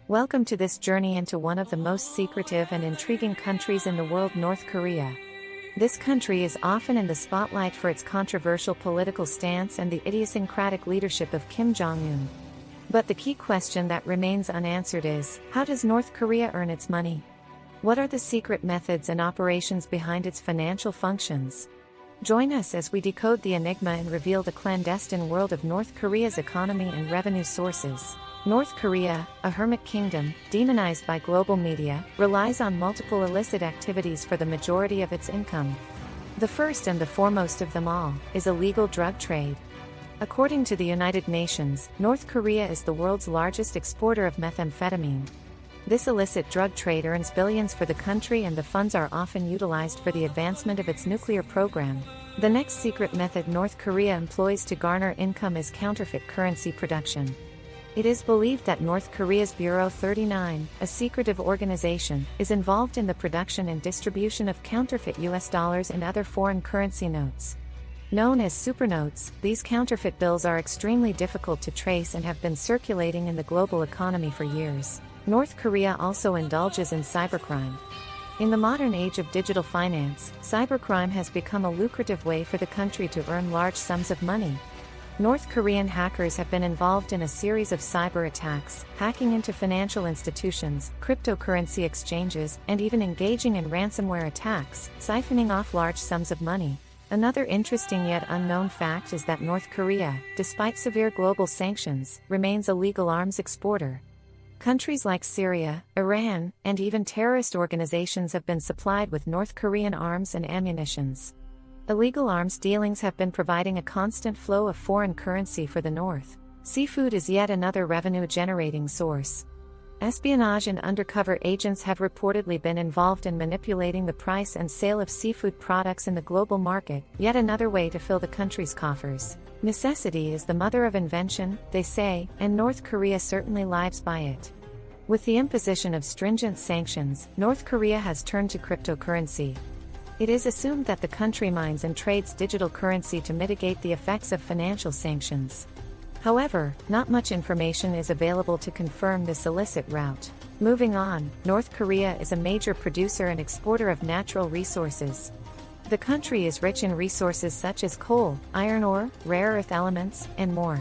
Welcome to this journey into one of the most secretive and intriguing countries in the world, North Korea. This country is often in the spotlight for its controversial political stance and the idiosyncratic leadership of Kim Jong-un. But the key question that remains unanswered is, how does North Korea earn its money? What are the secret methods and operations behind its financial functions? Join us as we decode the enigma and reveal the clandestine world of North Korea's economy and revenue sources. North Korea, a hermit kingdom, demonized by global media, relies on multiple illicit activities for the majority of its income. The first and the foremost of them all is illegal drug trade. According to the United Nations, North Korea is the world's largest exporter of methamphetamine. This illicit drug trade earns billions for the country, and the funds are often utilized for the advancement of its nuclear program. The next secret method North Korea employs to garner income is counterfeit currency production. It is believed that North Korea's Bureau 39, a secretive organization, is involved in the production and distribution of counterfeit US dollars and other foreign currency notes. Known as supernotes, these counterfeit bills are extremely difficult to trace and have been circulating in the global economy for years. North Korea also indulges in cybercrime. In the modern age of digital finance, cybercrime has become a lucrative way for the country to earn large sums of money. North Korean hackers have been involved in a series of cyber attacks, hacking into financial institutions, cryptocurrency exchanges, and even engaging in ransomware attacks, siphoning off large sums of money. Another interesting yet unknown fact is that North Korea, despite severe global sanctions, remains a legal arms exporter. Countries like Syria, Iran, and even terrorist organizations have been supplied with North Korean arms and ammunitions. Illegal arms dealings have been providing a constant flow of foreign currency for the North. Seafood is yet another revenue-generating source. Espionage and undercover agents have reportedly been involved in manipulating the price and sale of seafood products in the global market, yet another way to fill the country's coffers. Necessity is the mother of invention, they say, and North Korea certainly lives by it. With the imposition of stringent sanctions, North Korea has turned to cryptocurrency. It is assumed that the country mines and trades digital currency to mitigate the effects of financial sanctions. However, not much information is available to confirm this illicit route. Moving on, North Korea is a major producer and exporter of natural resources. The country is rich in resources such as coal, iron ore, rare earth elements, and more.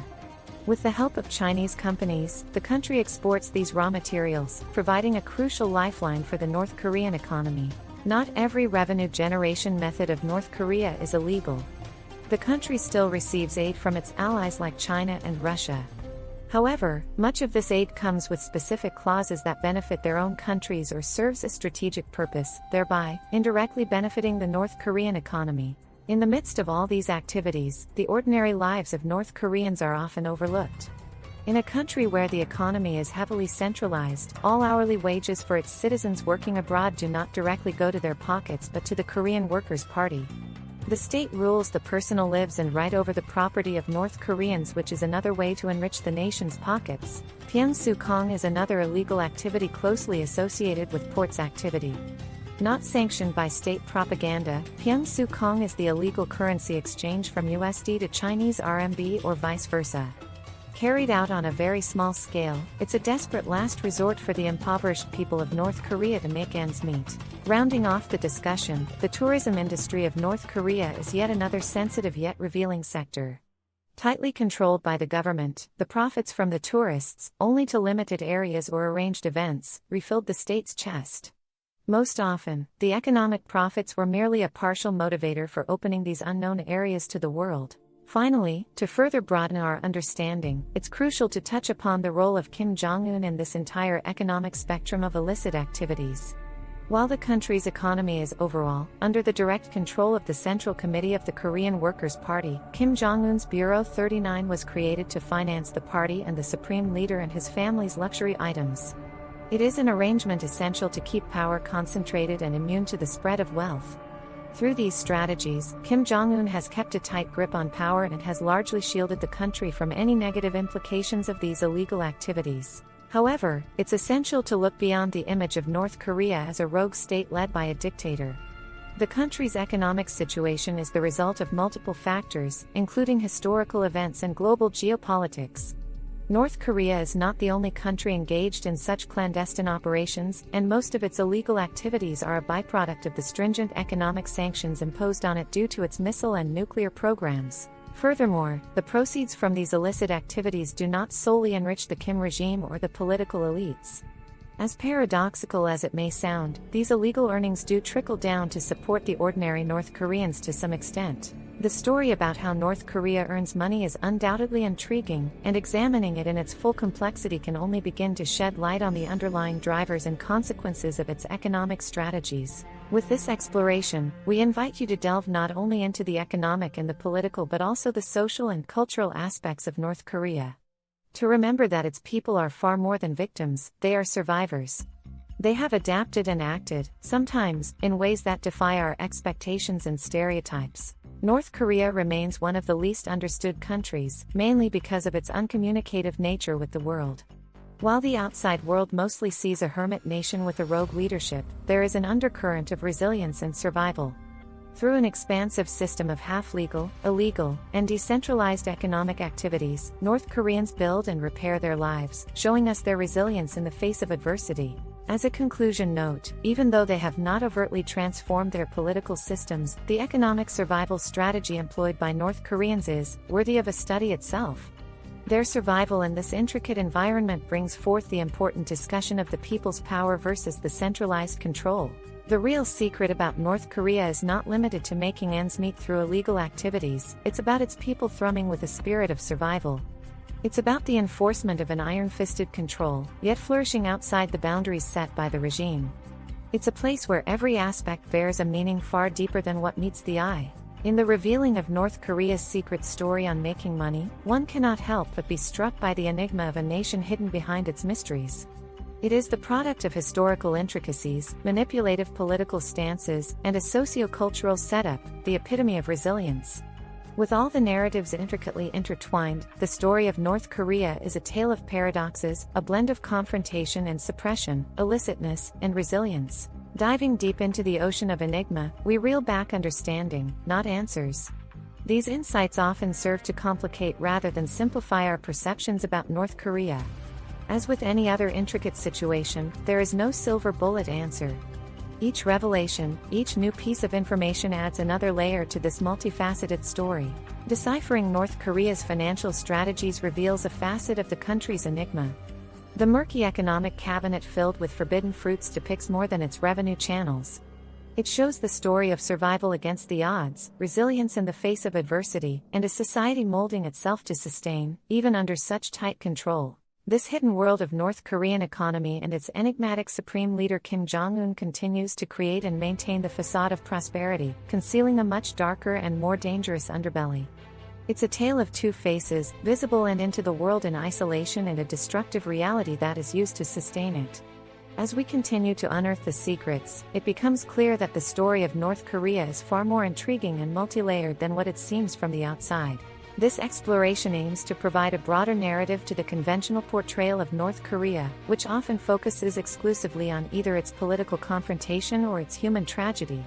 With the help of Chinese companies, the country exports these raw materials, providing a crucial lifeline for the North Korean economy. Not every revenue generation method of North Korea is illegal. The country still receives aid from its allies like China and Russia. However, much of this aid comes with specific clauses that benefit their own countries or serves a strategic purpose, thereby indirectly benefiting the North Korean economy. In the midst of all these activities, the ordinary lives of North Koreans are often overlooked. In a country where the economy is heavily centralized, all hourly wages for its citizens working abroad do not directly go to their pockets but to the Korean Workers' Party. The state rules the personal lives and right over the property of North Koreans, which is another way to enrich the nation's pockets. Pyeongsu-kong is another illegal activity closely associated with ports activity. Not sanctioned by state propaganda, Pyeongsu-kong is the illegal currency exchange from USD to Chinese RMB or vice versa. Carried out on a very small scale, it's a desperate last resort for the impoverished people of North Korea to make ends meet. Rounding off the discussion, the tourism industry of North Korea is yet another sensitive yet revealing sector. Tightly controlled by the government, the profits from the tourists, only to limited areas or arranged events, refilled the state's chest. Most often, the economic profits were merely a partial motivator for opening these unknown areas to the world. Finally, to further broaden our understanding, it's crucial to touch upon the role of Kim Jong-un in this entire economic spectrum of illicit activities. While the country's economy is overall under the direct control of the Central Committee of the Korean Workers' Party, Kim Jong-un's Bureau 39 was created to finance the party and the supreme leader and his family's luxury items. It is an arrangement essential to keep power concentrated and immune to the spread of wealth. Through these strategies, Kim Jong-un has kept a tight grip on power and has largely shielded the country from any negative implications of these illegal activities. However, it's essential to look beyond the image of North Korea as a rogue state led by a dictator. The country's economic situation is the result of multiple factors, including historical events and global geopolitics. North Korea is not the only country engaged in such clandestine operations, and most of its illegal activities are a byproduct of the stringent economic sanctions imposed on it due to its missile and nuclear programs. Furthermore, the proceeds from these illicit activities do not solely enrich the Kim regime or the political elites. As paradoxical as it may sound, these illegal earnings do trickle down to support the ordinary North Koreans to some extent. The story about how North Korea earns money is undoubtedly intriguing, and examining it in its full complexity can only begin to shed light on the underlying drivers and consequences of its economic strategies. With this exploration, we invite you to delve not only into the economic and the political but also the social and cultural aspects of North Korea. To remember that its people are far more than victims, they are survivors. They have adapted and acted, sometimes, in ways that defy our expectations and stereotypes. North Korea remains one of the least understood countries, mainly because of its uncommunicative nature with the world. While the outside world mostly sees a hermit nation with a rogue leadership, there is an undercurrent of resilience and survival. Through an expansive system of half-legal, illegal, and decentralized economic activities, North Koreans build and repair their lives, showing us their resilience in the face of adversity. As a conclusion note, even though they have not overtly transformed their political systems, the economic survival strategy employed by North Koreans is worthy of a study itself. Their survival in this intricate environment brings forth the important discussion of the people's power versus the centralized control. The real secret about North Korea is not limited to making ends meet through illegal activities, it's about its people thrumming with a spirit of survival. It's about the enforcement of an iron-fisted control, yet flourishing outside the boundaries set by the regime. It's a place where every aspect bears a meaning far deeper than what meets the eye. In the revealing of North Korea's secret story on making money, one cannot help but be struck by the enigma of a nation hidden behind its mysteries. It is the product of historical intricacies, manipulative political stances, and a socio-cultural setup, the epitome of resilience. With all the narratives intricately intertwined, the story of North Korea is a tale of paradoxes, a blend of confrontation and suppression, illicitness, and resilience. Diving deep into the ocean of enigma, we reel back understanding, not answers. These insights often serve to complicate rather than simplify our perceptions about North Korea. As with any other intricate situation, there is no silver bullet answer. Each revelation, each new piece of information adds another layer to this multifaceted story. Deciphering North Korea's financial strategies reveals a facet of the country's enigma. The murky economic cabinet filled with forbidden fruits depicts more than its revenue channels. It shows the story of survival against the odds, resilience in the face of adversity, and a society molding itself to sustain, even under such tight control. This hidden world of North Korean economy and its enigmatic supreme leader Kim Jong-un continues to create and maintain the facade of prosperity, concealing a much darker and more dangerous underbelly. It's a tale of two faces, visible and into the world in isolation, and a destructive reality that is used to sustain it. As we continue to unearth the secrets, it becomes clear that the story of North Korea is far more intriguing and multi-layered than what it seems from the outside. This exploration aims to provide a broader narrative to the conventional portrayal of North Korea, which often focuses exclusively on either its political confrontation or its human tragedy.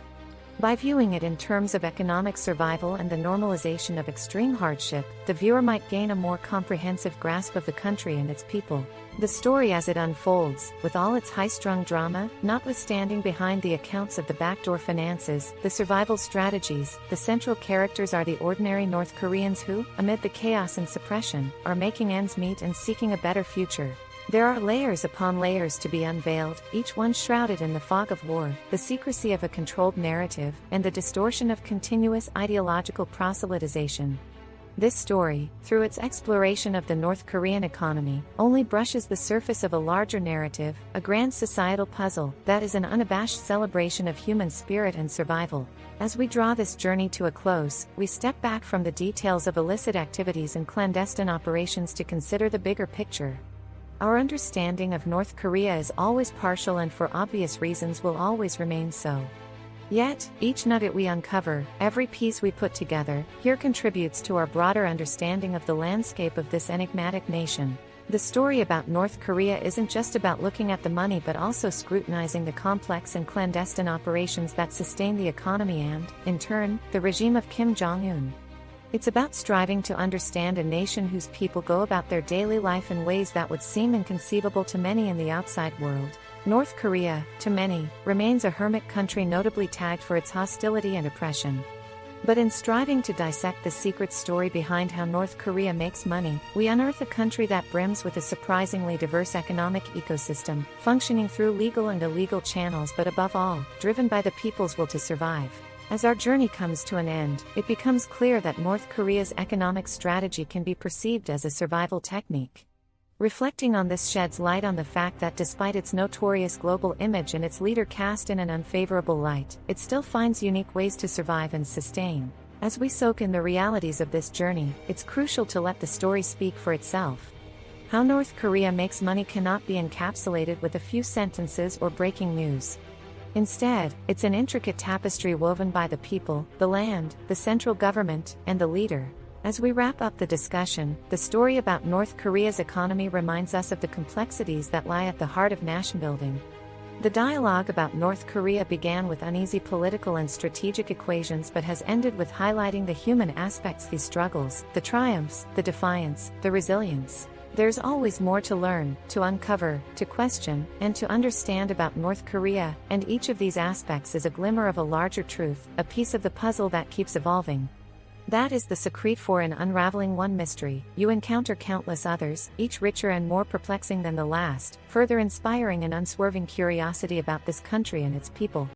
By viewing it in terms of economic survival and the normalization of extreme hardship, the viewer might gain a more comprehensive grasp of the country and its people. The story as it unfolds, with all its high-strung drama, notwithstanding behind the accounts of the backdoor finances, the survival strategies, the central characters are the ordinary North Koreans who, amid the chaos and suppression, are making ends meet and seeking a better future. There are layers upon layers to be unveiled, each one shrouded in the fog of war, the secrecy of a controlled narrative, and the distortion of continuous ideological proselytization. This story, through its exploration of the North Korean economy, only brushes the surface of a larger narrative, a grand societal puzzle that is an unabashed celebration of human spirit and survival. As we draw this journey to a close, we step back from the details of illicit activities and clandestine operations to consider the bigger picture. Our understanding of North Korea is always partial and for obvious reasons will always remain so. Yet, each nugget we uncover, every piece we put together, here contributes to our broader understanding of the landscape of this enigmatic nation. The story about North Korea isn't just about looking at the money but also scrutinizing the complex and clandestine operations that sustain the economy and, in turn, the regime of Kim Jong-un. It's about striving to understand a nation whose people go about their daily life in ways that would seem inconceivable to many in the outside world. North Korea, to many, remains a hermit country notably tagged for its hostility and oppression. But in striving to dissect the secret story behind how North Korea makes money, we unearth a country that brims with a surprisingly diverse economic ecosystem, functioning through legal and illegal channels but above all, driven by the people's will to survive. As our journey comes to an end, it becomes clear that North Korea's economic strategy can be perceived as a survival technique. Reflecting on this sheds light on the fact that despite its notorious global image and its leader cast in an unfavorable light, it still finds unique ways to survive and sustain. As we soak in the realities of this journey, it's crucial to let the story speak for itself. How North Korea makes money cannot be encapsulated with a few sentences or breaking news. Instead, it's an intricate tapestry woven by the people, the land, the central government, and the leader. As we wrap up the discussion, the story about North Korea's economy reminds us of the complexities that lie at the heart of nation building. The dialogue about North Korea began with uneasy political and strategic equations but has ended with highlighting the human aspects, these struggles, the triumphs, the defiance, the resilience. There's always more to learn, to uncover, to question, and to understand about North Korea, and each of these aspects is a glimmer of a larger truth, a piece of the puzzle that keeps evolving. That is the secret for in unraveling one mystery, you encounter countless others, each richer and more perplexing than the last, further inspiring an unswerving curiosity about this country and its people.